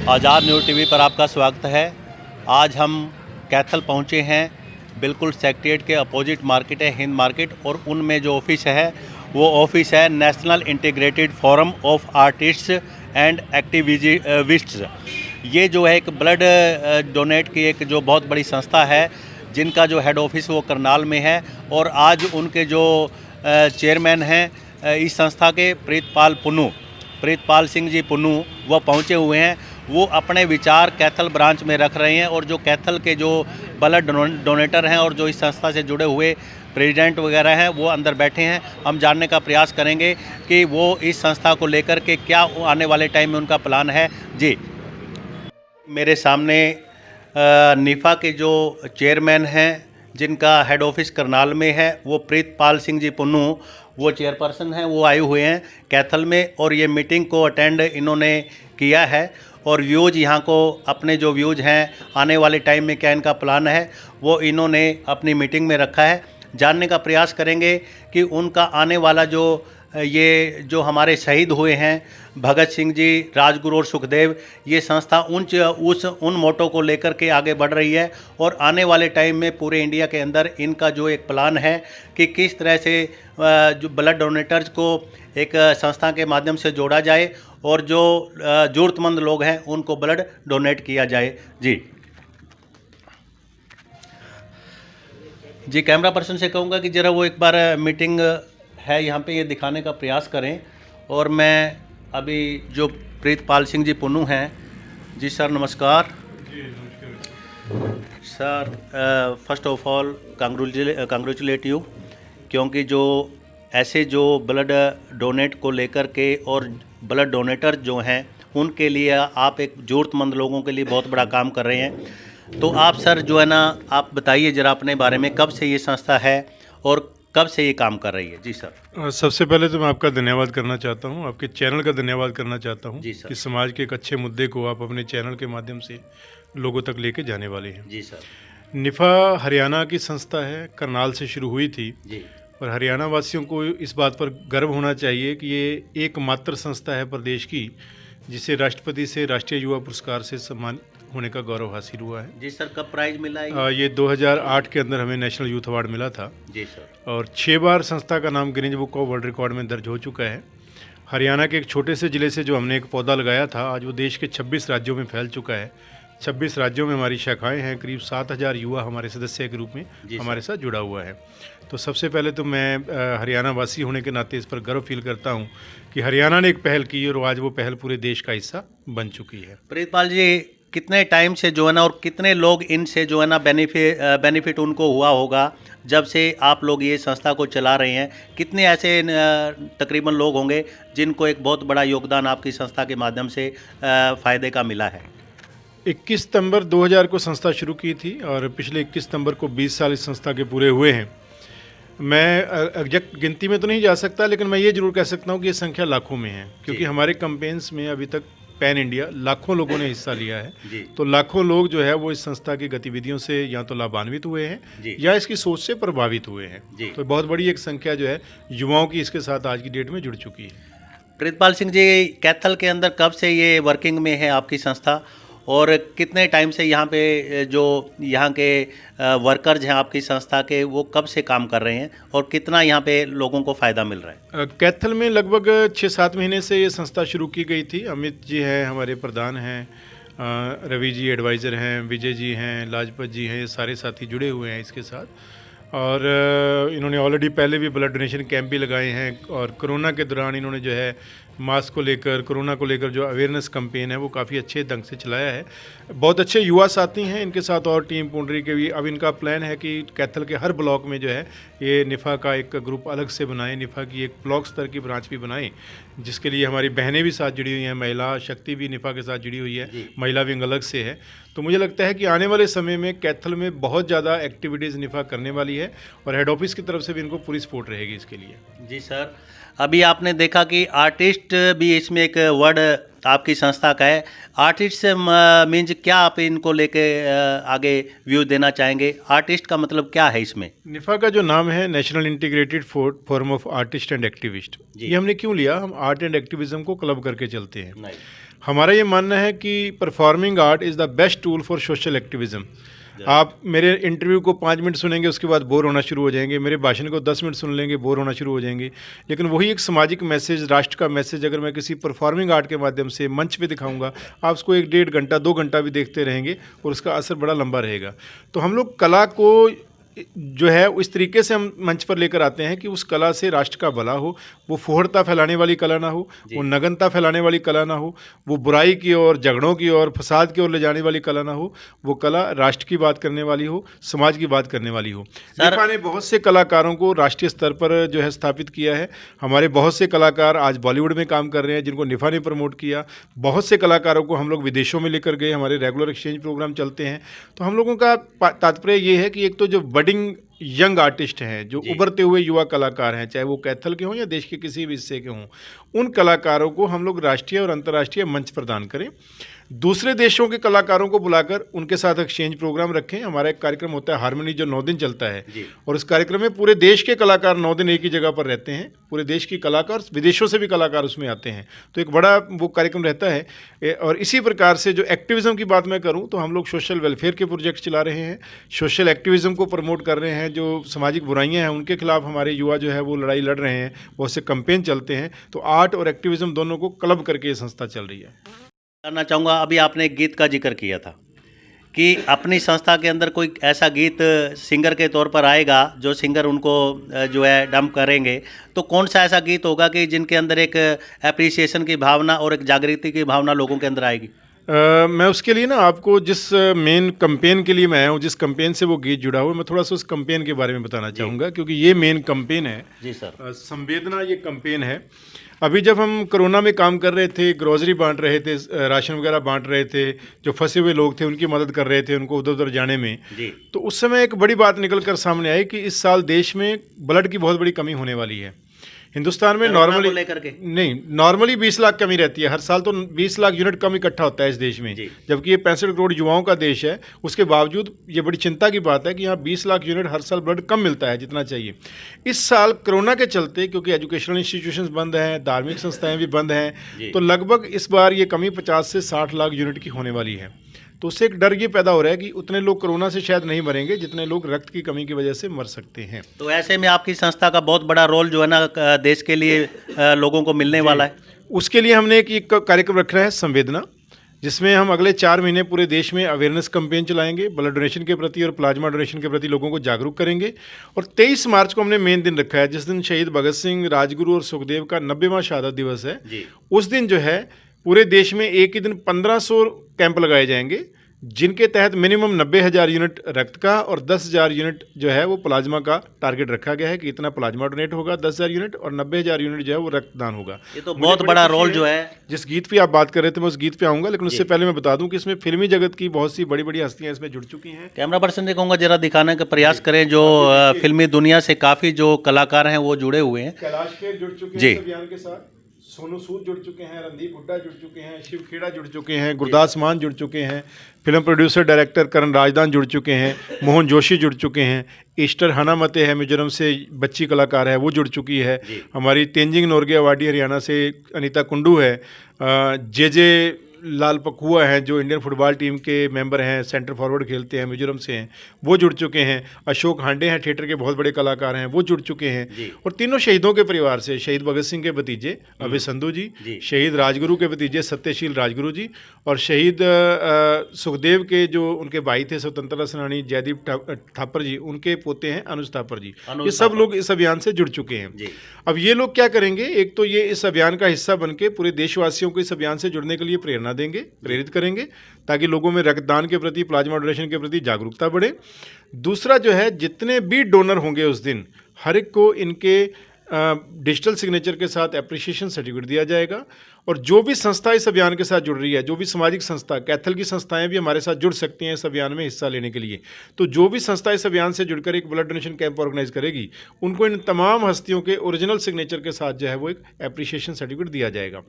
आज़ाद news TV पर आपका स्वागत है। आज हम कैथल पहुंचे हैं। बिल्कुल सेक्रेटेरिएट के अपोजिट मार्केट है, हिंद मार्केट, और उनमें जो ऑफिस है वो ऑफिस है national integrated forum of artists and activists. ये जो है एक ब्लड डोनेट की एक जो बहुत बड़ी संस्था है, जिनका जो हेड ऑफिस वो करनाल में है। और आज उनके जो चेयरमैन हैं इस संस्था के प्रीतपाल सिंह जी पुन्नू, वो पहुँचे हुए हैं। वो अपने विचार कैथल ब्रांच में रख रहे हैं, और जो कैथल के जो ब्लड डोनेटर हैं और जो इस संस्था से जुड़े हुए प्रेसिडेंट वगैरह हैं वो अंदर बैठे हैं। हम जानने का प्रयास करेंगे कि वो इस संस्था को लेकर के क्या आने वाले टाइम में उनका प्लान है। जी, मेरे सामने निफ़ा के जो चेयरमैन हैं, जिनका हेड ऑफिस करनाल में है, वो प्रीतपाल सिंह जी पुन्नू, वो चेयरपर्सन हैं। वो आए हुए हैं कैथल में, और ये मीटिंग को अटेंड इन्होंने किया है। और व्यूज़ यहाँ को अपने जो व्यूज़ हैं आने वाले टाइम में क्या इनका प्लान है वो इन्होंने अपनी मीटिंग में रखा है। जानने का प्रयास करेंगे कि उनका आने वाला ये जो हमारे शहीद हुए हैं भगत सिंह जी, राजगुरु और सुखदेव, ये संस्था उन मोटो को लेकर के आगे बढ़ रही है। और आने वाले टाइम में पूरे इंडिया के अंदर इनका जो एक प्लान है कि किस तरह से जो ब्लड डोनेटर्स को एक संस्था के माध्यम से जोड़ा जाए, और जो ज़रूरतमंद लोग हैं उनको ब्लड डोनेट किया जाए। जी, कैमरा पर्सन से कहूँगा कि ज़रा वो एक बार मीटिंग है यहाँ पे ये दिखाने का प्रयास करें। और मैं अभी जो प्रीतपाल सिंह जी पुन्नू हैं, जी सर नमस्कार। Sir, first of all congratulate you, क्योंकि जो ऐसे जो ब्लड डोनेट को लेकर के और ब्लड डोनेटर जो हैं उनके लिए आप एक ज़रूरतमंद लोगों के लिए बहुत बड़ा काम कर रहे हैं। तो आप सर जो है ना, आप बताइए ज़रा अपने बारे में, कब से ये संस्था है और कब से ये काम कर रही है। जी सर। सबसे पहले तो मैं आपका धन्यवाद करना चाहता हूँ, आपके चैनल का धन्यवाद करना चाहता हूँ कि समाज के एक अच्छे मुद्दे को आप अपने चैनल के माध्यम से लोगों तक लेके जाने वाले हैं। जी सर। निफ़ा हरियाणा की संस्था है, करनाल से शुरू हुई थी। जी। और हरियाणा वासियों को इस बात पर गर्व होना चाहिए कि ये एकमात्र संस्था है प्रदेश की जिसे राष्ट्रपति से राष्ट्रीय युवा पुरस्कार से सम्मान होने का गौरव हासिल हुआ है। जी सर, कब प्राइज मिला है? ये 2008 के अंदर हमें नेशनल यूथ अवार्ड मिला था। जी सर। और 6 बार संस्था का नाम Guinness book of world record में दर्ज हो चुका है। हरियाणा के एक छोटे से ज़िले से जो हमने एक पौधा लगाया था, आज वो देश के 26 राज्यों में फैल चुका है। 26 राज्यों में हमारी शाखाएं हैं, करीब 7000 युवा हमारे सदस्य के रूप में हमारे साथ जुड़ा हुआ है। तो सबसे पहले तो मैं हरियाणा वासी होने के नाते इस पर गर्व फील करता हूं कि हरियाणा ने एक पहल की और आज वो पहल पूरे देश का हिस्सा बन चुकी है। प्रीतपाल जी, कितने टाइम से जो है ना, और कितने लोग इनसे जो है ना बेनिफिट उनको हुआ होगा जब से आप लोग ये संस्था को चला रहे हैं? कितने ऐसे तकरीबन लोग होंगे जिनको एक बहुत बड़ा योगदान आपकी संस्था के माध्यम से फ़ायदे का मिला है? 21 सितंबर 2000 को संस्था शुरू की थी और पिछले 21 सितंबर को 20 साल इस संस्था के पूरे हुए हैं। मैं एग्जैक्ट गिनती में तो नहीं जा सकता, लेकिन मैं ये जरूर कह सकता हूँ कि ये संख्या लाखों में है, क्योंकि हमारे कैंपेन्स में अभी तक पैन इंडिया लाखों लोगों ने हिस्सा लिया है। तो लाखों लोग जो है वो इस संस्था की गतिविधियों से या तो लाभान्वित हुए हैं या इसकी सोच से प्रभावित हुए हैं। तो बहुत बड़ी एक संख्या जो है युवाओं की इसके साथ आज की डेट में जुड़ चुकी है। प्रीतपाल सिंह जी, कैथल के अंदर कब से ये वर्किंग में है आपकी संस्था, और कितने टाइम से यहाँ पे जो यहाँ के वर्कर्स हैं आपकी संस्था के, वो कब से काम कर रहे हैं और कितना यहाँ पे लोगों को फ़ायदा मिल रहा है? कैथल में लगभग 6-7 महीने से ये संस्था शुरू की गई थी। अमित जी हैं हमारे प्रधान हैं, रवि जी एडवाइज़र हैं, विजय जी हैं, लाजपत जी हैं, ये सारे साथी जुड़े हुए हैं इसके साथ। और इन्होंने ऑलरेडी पहले भी ब्लड डोनेशन कैंप भी लगाए हैं, और कोरोना के दौरान इन्होंने जो है मास्क को लेकर, कोरोना को लेकर जो अवेयरनेस कैंपेन है वो काफ़ी अच्छे ढंग से चलाया है। बहुत अच्छे युवा साथी हैं इनके साथ, और टीम पुंडरी के भी। अब इनका प्लान है कि कैथल के हर ब्लॉक में जो है ये निफ़ा का एक ग्रुप अलग से बनाएं, निफ़ा की एक ब्लॉक स्तर की ब्रांच भी बनाएं, जिसके लिए हमारी बहनें भी साथ जुड़ी हुई हैं, महिला शक्ति भी निफ़ा के साथ जुड़ी हुई है, महिला विंग अलग से है। तो मुझे लगता है कि आने वाले समय में कैथल में बहुत ज़्यादा एक्टिविटीज़ निफ़ा करने वाली है, और हेड ऑफिस की तरफ से भी इनको पूरी सपोर्ट रहेगी इसके लिए। जी सर, अभी आपने देखा कि आर्टिस्ट भी इसमें एक वर्ड आपकी संस्था का है। आर्टिस्ट मीन्स क्या आप इनको लेके आगे व्यू देना चाहेंगे? आर्टिस्ट का मतलब क्या है इसमें? निफ़ा का जो नाम है national integrated forum of artist and activist, ये हमने क्यों लिया? हम आर्ट एंड एक्टिविज्म को क्लब करके चलते हैं। हमारा ये मानना है कि performing art is the best tool for social activism. आप मेरे इंटरव्यू को 5 मिनट सुनेंगे, उसके बाद बोर होना शुरू हो जाएंगे। मेरे भाषण को 10 मिनट सुन लेंगे, बोर होना शुरू हो जाएंगे। लेकिन वही एक सामाजिक मैसेज, राष्ट्र का मैसेज अगर मैं किसी परफॉर्मिंग आर्ट के माध्यम से मंच पे दिखाऊंगा, आप उसको 1 डेढ़ घंटा 2 घंटा भी देखते रहेंगे और उसका असर बड़ा लंबा रहेगा। तो हम लोग कला को जो है इस तरीके से हम मंच पर लेकर आते हैं कि उस कला से राष्ट्र का भला हो। वो फुहड़ता फैलाने वाली कला ना हो, वो नगनता फैलाने वाली कला ना हो, वो बुराई की ओर, झगड़ों की ओर, फसाद की ओर ले जाने वाली कला ना हो। वो कला राष्ट्र की बात करने वाली हो, समाज की बात करने वाली हो। निफा ने बहुत से कलाकारों को राष्ट्रीय स्तर पर जो है स्थापित किया है। हमारे बहुत से कलाकार आज बॉलीवुड में काम कर रहे हैं जिनको निफा ने प्रमोट किया। बहुत से कलाकारों को हम लोग विदेशों में लेकर गए, हमारे रेगुलर एक्सचेंज प्रोग्राम चलते हैं। तो हम लोगों का तात्पर्य ये है कि एक तो जो बडिंग यंग आर्टिस्ट हैं, जो उभरते हुए युवा कलाकार हैं, चाहे वो कैथल के हों या देश के किसी भी हिस्से के हों, उन कलाकारों को हम लोग राष्ट्रीय और अंतर्राष्ट्रीय मंच प्रदान करें। दूसरे देशों के कलाकारों को बुलाकर उनके साथ एक्सचेंज प्रोग्राम रखें। हमारा एक कार्यक्रम होता है हारमोनी, जो 9 दिन चलता है, और इस कार्यक्रम में पूरे देश के कलाकार 9 दिन एक ही जगह पर रहते हैं। पूरे देश की कलाकार, विदेशों से भी कलाकार उसमें आते हैं। तो एक बड़ा वो कार्यक्रम रहता है। और इसी प्रकार से जो एक्टिविज़म की बात मैं करूं तो हम लोग सोशल वेलफेयर के प्रोजेक्ट चला रहे हैं, सोशल एक्टिविज़म को प्रमोट कर रहे हैं। जो सामाजिक बुराइयां हैं उनके खिलाफ हमारे युवा जो है वो लड़ाई लड़ रहे हैं, बहुत से कैंपेन चलते हैं। तो आर्ट और एक्टिविज़म दोनों को क्लब करके ये संस्था चल रही है। करना चाहूँगा, अभी आपने एक गीत का जिक्र किया था कि अपनी संस्था के अंदर कोई ऐसा गीत सिंगर के तौर पर आएगा जो सिंगर उनको जो है डंप करेंगे, तो कौन सा ऐसा गीत होगा कि जिनके अंदर एक एप्रिसिएशन की भावना और एक जागृति की भावना लोगों के अंदर आएगी? मैं उसके लिए ना आपको जिस मेन कैंपेन के लिए मैं आया हूँ, जिस कैंपेन से वो गीत जुड़ा हुआ है, मैं थोड़ा सा उस कैंपेन के बारे में बताना चाहूँगा, क्योंकि ये मेन कैंपेन है। जी सर। संवेदना ये कैंपेन है। अभी जब हम कोरोना में काम कर रहे थे, ग्रोसरी बांट रहे थे, राशन वगैरह बांट रहे थे, जो फंसे हुए लोग थे उनकी मदद कर रहे थे, उनको उधर उधर जाने में, तो उस समय एक बड़ी बात निकल कर सामने आई कि इस साल देश में ब्लड की बहुत बड़ी कमी होने वाली है। हिंदुस्तान में नॉर्मली नहीं, नॉर्मली 20 लाख कमी रहती है हर साल। तो 20 लाख यूनिट कम इकट्ठा होता है इस देश में, जबकि ये 65 करोड़ युवाओं का देश है। उसके बावजूद ये बड़ी चिंता की बात है कि यहाँ 20 लाख यूनिट हर साल ब्लड कम मिलता है जितना चाहिए। इस साल कोरोना के चलते, क्योंकि एजुकेशनल इंस्टीट्यूशंस बंद हैं, धार्मिक संस्थाएं भी बंद हैं, तो लगभग इस बार ये कमी 50 से 60 लाख यूनिट की होने वाली है। तो उससे एक डर ये पैदा हो रहा है कि उतने लोग कोरोना से शायद नहीं मरेंगे जितने लोग रक्त की कमी की वजह से मर सकते हैं। तो ऐसे में आपकी संस्था का बहुत बड़ा रोल जो है ना देश के लिए लोगों को मिलने वाला है। उसके लिए हमने एक कार्यक्रम रखना है, संवेदना, जिसमें हम अगले 4 महीने पूरे देश में अवेयरनेस कैंपेन चलाएंगे, ब्लड डोनेशन के प्रति और प्लाज्मा डोनेशन के प्रति लोगों को जागरूक करेंगे। और 23 मार्च को हमने मेन दिन रखा है, जिस दिन शहीद भगत सिंह, राजगुरु और सुखदेव का 90वां शहादत दिवस है। उस दिन जो है पूरे देश में एक ही दिन 1500 कैंप लगाए जाएंगे, जिनके तहत मिनिमम 90,000 यूनिट रक्त का और 10,000 यूनिट जो है वो प्लाज्मा का टारगेट रखा गया है कि इतना प्लाज्मा डोनेट होगा, 10,000 यूनिट, और 90,000 यूनिट जो है वो रक्तदान होगा। ये तो बहुत बड़ा रोल जो है। जिस गीत पे आप बात कर रहे थे मैं उस गीत पे आऊँगा, लेकिन उससे पहले मैं बता दूं कि इसमें फिल्मी जगत की बहुत सी बड़ी बड़ी हस्तियाँ इसमें जुड़ चुकी हैं। कैमरा पर्सन से कहूँगा जरा दिखाने का प्रयास करें, जो फिल्मी दुनिया से काफ़ी जो कलाकार हैं वो जुड़े हुए हैं। कैलाश खेर जुड़ चुके हैं इस अभियान के साथ, सोनू सूद जुड़ चुके हैं, रणदीप हुड्डा जुड़ चुके हैं, शिव खेड़ा जुड़ चुके हैं, गुरदास मान जुड़ चुके हैं, फिल्म प्रोड्यूसर डायरेक्टर करण राजदान जुड़ चुके हैं, मोहन जोशी जुड़ चुके हैं, ईस्टर हनामते है मिजोरम से बच्ची कलाकार है वो जुड़ चुकी है, हमारी तेंजिंग नोरगे अवार्डी हरियाणा से अनीता कुंडू है, जे लाल पकुआ हैं जो इंडियन फुटबॉल टीम के मेंबर हैं, सेंटर फॉरवर्ड खेलते हैं, मिजोरम से हैं, वो जुड़ चुके हैं, अशोक हांडे हैं थिएटर के बहुत बड़े कलाकार हैं, वो जुड़ चुके हैं। और तीनों शहीदों के परिवार से, शहीद भगत सिंह के भतीजे अभय संधू जी, शहीद राजगुरु के भतीजे सत्यशील राजगुरु जी, और शहीद सुखदेव के जो उनके भाई थे स्वतंत्रता सेनानी जयदीप थापर जी, उनके पोते हैं अनुज थापर जी। ये सब लोग इस अभियान से जुड़ चुके हैं। अब ये लोग क्या करेंगे, एक तो ये इस अभियान का हिस्सा बनके पूरे देशवासियों को इस अभियान से जुड़ने के लिए प्रेरणा देंगे, प्रेरित करेंगे, ताकि लोगों में रक्तदान के प्रति, प्लाज्मा डोनेशन के प्रति जागरूकता बढ़े। दूसरा जो है, जितने भी डोनर होंगे उस दिन हर एक को इनके डिजिटल सिग्नेचर के साथ एप्रिसिएशन सर्टिफिकेट दिया जाएगा। और जो भी संस्था इस अभियान के साथ जुड़ रही है, जो भी सामाजिक संस्था, कैथल की संस्थाएं भी हमारे साथ जुड़ सकती हैं इस अभियान में हिस्सा लेने के लिए। तो जो भी संस्था इस अभियान से जुड़कर एक ब्लड डोनेशन कैंप ऑर्गेनाइज करेगी, उनको इन तमाम हस्तियों के ओरिजिनल सिग्नेचर के साथ जो है वो एक एप्रिसिएशन सर्टिफिकेट दिया जाएगा।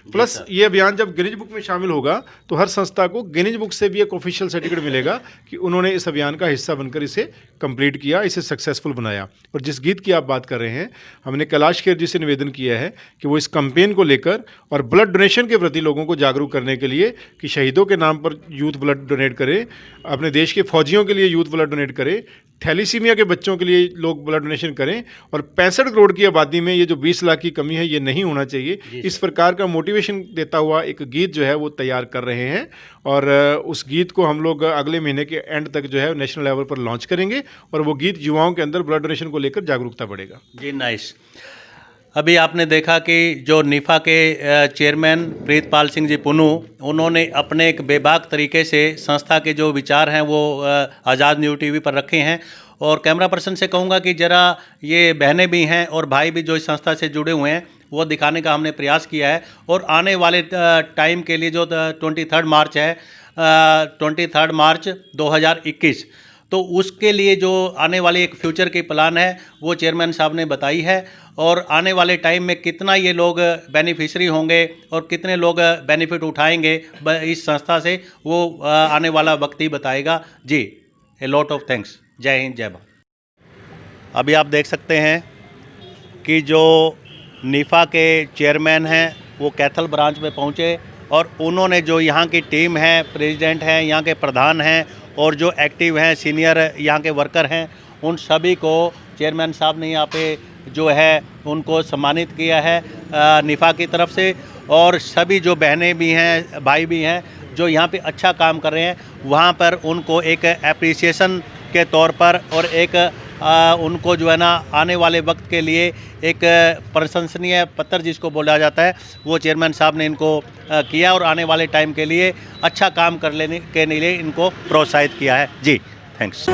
प्लस ये अभियान जब गिनीज बुक में शामिल होगा तो हर संस्था को गिनीज बुक से भी एक ऑफिशियल सर्टिफिकेट मिलेगा कि उन्होंने इस अभियान का हिस्सा बनकर इसे कंप्लीट किया, इसे सक्सेसफुल बनाया। और जिस गीत की आप बात कर रहे हैं, हमने कैलाश खेर जी से निवेदन किया है कि वो इस कैंपेन को लेकर और ब्लड डोनेशन के प्रति लोगों को जागरूक करने के लिए कि शहीदों के नाम पर यूथ ब्लड डोनेट करे, अपने देश के फौजियों के लिए यूथ ब्लड डोनेट करे, थैलीसीमिया के बच्चों के लिए लोग ब्लड डोनेशन करें, और 65 करोड़ की आबादी में ये जो 20 लाख की कमी है ये नहीं होना चाहिए। इस प्रकार का मोटिवेशन देता हुआ एक गीत जो है वो तैयार कर रहे हैं, और उस गीत को हम लोग अगले महीने के एंड तक जो है नेशनल लेवल पर लॉन्च करेंगे, और वो गीत युवाओं के अंदर ब्लड डोनेशन को लेकर जागरूकता बढ़ेगा। जी नाइस। अभी आपने देखा कि जो निफ़ा के चेयरमैन प्रीतपाल सिंह जी पुनू, उन्होंने अपने एक बेबाक तरीके से संस्था के जो विचार हैं वो आज़ाद न्यूज़ टीवी पर रखे हैं, और कैमरा पर्सन से कहूँगा कि ज़रा ये बहनें भी हैं और भाई भी जो इस संस्था से जुड़े हुए हैं वो दिखाने का हमने प्रयास किया है। और आने वाले टाइम के लिए जो 23 मार्च है, 23 मार्च 2021, तो उसके लिए जो आने वाली एक फ्यूचर की प्लान है वो चेयरमैन साहब ने बताई है, और आने वाले टाइम में कितना ये लोग बेनिफिशरी होंगे और कितने लोग बेनिफिट उठाएंगे इस संस्था से, वो आने वाला वक्त ही बताएगा। जी, ए लॉट ऑफ थैंक्स। जय हिंद, जय भारत। अभी आप देख सकते हैं कि जो निफ़ा के चेयरमैन हैं वो कैथल ब्रांच में पहुँचे, और उन्होंने जो यहाँ की टीम है, प्रेसिडेंट हैं, यहाँ के प्रधान हैं, और जो एक्टिव हैं सीनियर यहाँ के वर्कर हैं, उन सभी को चेयरमैन साहब ने यहाँ पे जो है उनको सम्मानित किया है निफ़ा की तरफ से। और सभी जो बहनें भी हैं, भाई भी हैं जो यहाँ पे अच्छा काम कर रहे हैं, वहाँ पर उनको एक एप्रिसिएशन के तौर पर और एक उनको जो है ना आने वाले वक्त के लिए एक प्रशंसनीय पत्र जिसको बोला जाता है वो चेयरमैन साहब ने इनको किया, और आने वाले टाइम के लिए अच्छा काम कर लेने के लिए इनको प्रोत्साहित किया है। जी, थैंक्स।